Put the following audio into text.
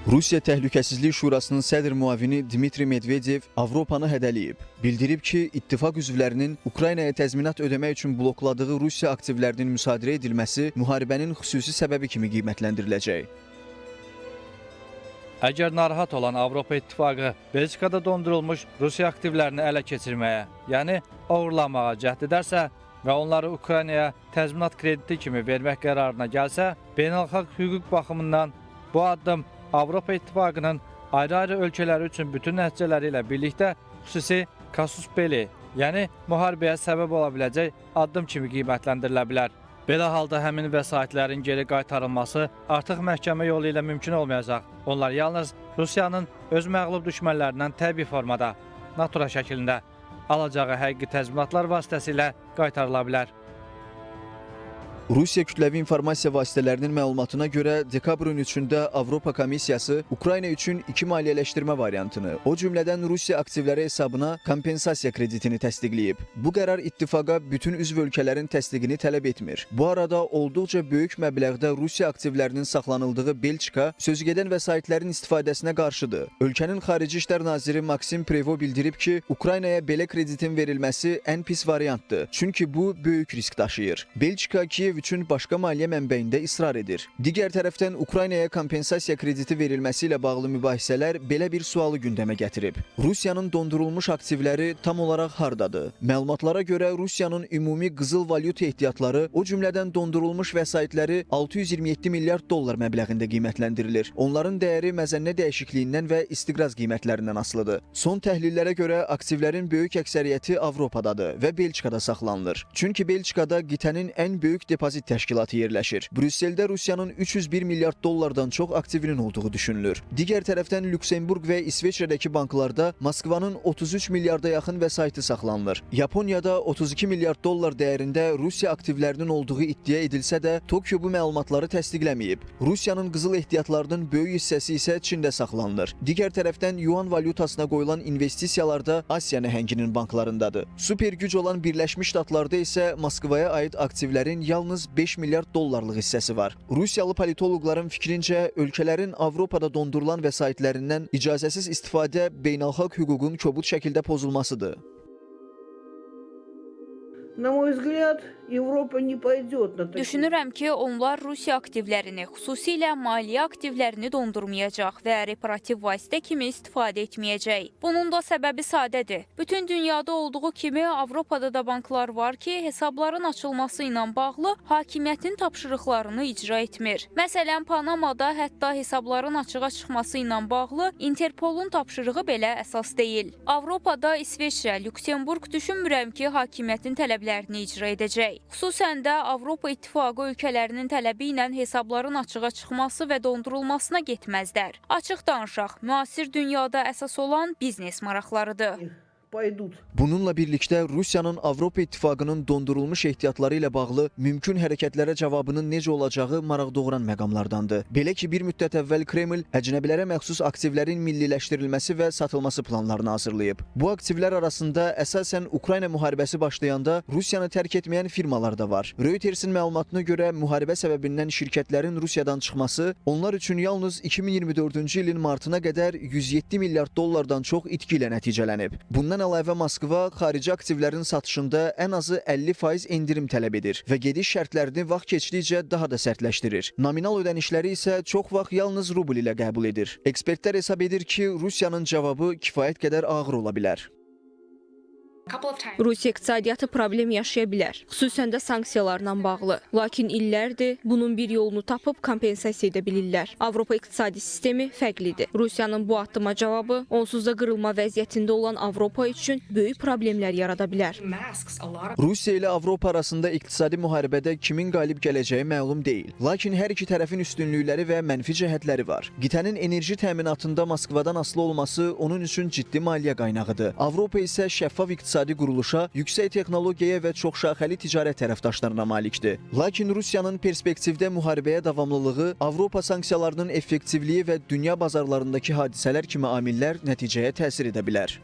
Rusiya Təhlükəsizlik Şurasının sədr müavini Dmitri Medvedev Avropanı hədələyib. Bildirib ki, ittifaq üzvlərinin Ukraynaya təzminat ödəmək üçün blokladığı Rusiya aktivlərinin müsadirə edilməsi müharibənin xüsusi səbəbi kimi qiymətləndiriləcək. Əgər narahat olan Avropa İttifaqı Belçikada dondurulmuş Rusiya aktivlərini ələ keçirməyə, yəni oğurlamağa cəhd edərsə və onları Ukraynaya təzminat krediti kimi vermək qərarına gəlsə, beynəlxalq hüquq baxımından bu addım Avropa İttifaqının ayrı-ayrı ölkələri üçün bütün nəticələri ilə birlikdə xüsusi kasus belli, yəni müharibəyə səbəb ola biləcək addım kimi qiymətləndirilə bilər. Belə halda həmin vəsaitlərin geri qaytarılması artıq məhkəmə yolu ilə mümkün olmayacaq. Onlar yalnız Rusiyanın öz məğlub düşmənlərindən təbii formada, natura şəklində alacağı həqiqi təzminatlar vasitəsilə qaytarıla bilər. Rusiya kütləvi informasiya vasitələrinin məlumatına görə dekabrın 3-də Avropa Komissiyası Ukrayna üçün 2 maliyyələşdirmə variantını, o cümlədən Rusiya aktivləri hesabına kompensasiya kreditini təsdiqləyib. Bu qərar ittifaqa bütün üzv ölkələrin təsdiqini tələb etmir. Bu arada olduqca böyük məbləğdə Rusiya aktivlərinin saxlanıldığı Belçika sözügedən vəsaitlərin istifadəsinə qarşıdır. Ölkənin Xarici İşlər Naziri Maksim Prevo bildirib ki, Ukraynaya belə kreditin verilməsi ən pis variantdır. Çünki bu böyük risk daşıyır. Belçika Kiyev üçün başqa maliyyə mənbəyində israr edir. Digər tərəfdən Ukraynaya kompensasiya krediti verilməsi ilə bağlı mübahisələr belə bir sualı gündəmə gətirib. Rusiyanın dondurulmuş aktivləri tam olaraq hardadır? Məlumatlara görə Rusiyanın ümumi qızıl valyuta ehtiyatları, o cümlədən dondurulmuş vəsaitləri 627 milyard dollar məbləğində qiymətləndirilir. Onların dəyəri məzənnə dəyişikliyindən və istiqraz qiymətlərindən asılıdır. Son təhlillərə görə aktivlərin böyük əksəriyyəti Avropadadır və Belçikada saxlanılır. Çünki Belçikada qitənin ən böyük depozit təşkilatı yerləşir. Brüsseldə Rusiyanın 301 milyard dollardan çox aktivinin olduğu düşünülür. Digər tərəfdən Lüksemburq və İsveçrədəki banklarda Moskvanın 33 milyarda yaxın vəsaiti saxlanılır. Yaponiyada 32 milyard dollar dəyərində Rusiya aktivlərinin olduğu iddia edilsə də, Tokyo bu məlumatları təsdiqləməyib. Rusiyanın qızıl ehtiyatlarının böyük hissəsi isə Çində saxlanılır. Digər tərəfdən yuan valyutasına qoyulan investisiyalar da Asiya nəhənginin banklarındadır. Super güc olan Birləşmiş Ştatlarda isə Moskvaya aid aktivlərin yalnız 5 milyard dollarlıq hissəsi var. Rusiyalı politoloqların fikrincə, ölkələrin Avropada dondurulan vəsaitlərindən icazəsiz istifadə beynəlxalq hüququn kobud şəkildə pozulmasıdır. На мой взгляд, Европа не пойдет на такие. Düşünürəm ki, onlar Rusiya aktivlərini, xüsusilə maliyyə aktivlərini dondurmayacaq və reparativ vasitə kimi istifadə etməyəcək. Bunun da səbəbi sadədir. Bütün dünyada olduğu kimi Avropada da banklar var ki, hesabların açılması ilə bağlı hakimiyyətin tapşırıqlarını icra etmir. Məsələn, Panamada hətta hesabların açığa çıxması ilə bağlı Interpolun tapşırığı belə əsas deyil. Avropada İsveçrə, Lüksemburq düşünmürəm ki, hakimiyyətin tələblərini icra edəcək. Xüsusən də Avropa İttifaqı ölkələrinin tələbi ilə hesabların açığa çıxması və dondurulmasına getməzlər. Açıq danışaq, müasir dünyada əsas olan biznes maraqlarıdır. Bununla birlikdə Rusiyanın Avropa İttifaqının dondurulmuş ehtiyatları ilə bağlı mümkün hərəkətlərə cavabının necə olacağı maraq doğuran məqamlardandır. Belə ki, bir müddət əvvəl Kreml əcnəbilərə məxsus aktivlərin milliləşdirilməsi və satılması planlarını hazırlayıb. Bu aktivlər arasında əsasən Ukrayna müharibəsi başlayanda Rusiyanı tərk etməyən firmalar da var. Reutersin məlumatına görə müharibə səbəbindən şirkətlərin Rusiyadan çıxması onlar üçün yalnız 2024-cü ilin martına qədər 107 milyard dollardan çox itki ilə nəticələnib. Bundan əlavə Moskva xarici aktivlərin satışında ən azı 50% endirim tələb edir və gediş şərtlərini vaxt keçdikcə daha da sərtləşdirir. Nominal ödənişləri isə çox vaxt yalnız rubl ilə qəbul edir. Ekspertlər hesab edir ki, Rusiyanın cavabı kifayət qədər ağır ola bilər. Rusiya iqtisadiyyatı problem yaşaya bilər, xüsusən də sanksiyalarla bağlı. Lakin illərdir bunun bir yolunu tapıb kompensasiya edə bilirlər. Avropa iqtisadi sistemi fərqlidir. Rusiyanın bu addıma cavabı onsuz da qırılma vəziyyətində olan Avropa üçün böyük problemlər yarada bilər. Rusiya ilə Avropa arasında iqtisadi müharibədə kimin qalib gələcəyi məlum deyil. Lakin hər iki tərəfin üstünlükləri və mənfi cəhətləri var. Qitənin enerji təminatında Moskvadan asılı olması onun üçün ciddi maliyyə qaynağıdır. Avropa isə şəffaf iqtisadi quruluşa, yüksək texnologiyaya və çoxşaxəli ticarət tərəfdaşlarına malikdir. Lakin Rusiyanın perspektivdə müharibəyə davamlılığı, Avropa sanksiyalarının effektivliyi və dünya bazarlarındakı hadisələr kimi amillər nəticəyə təsir edə bilər.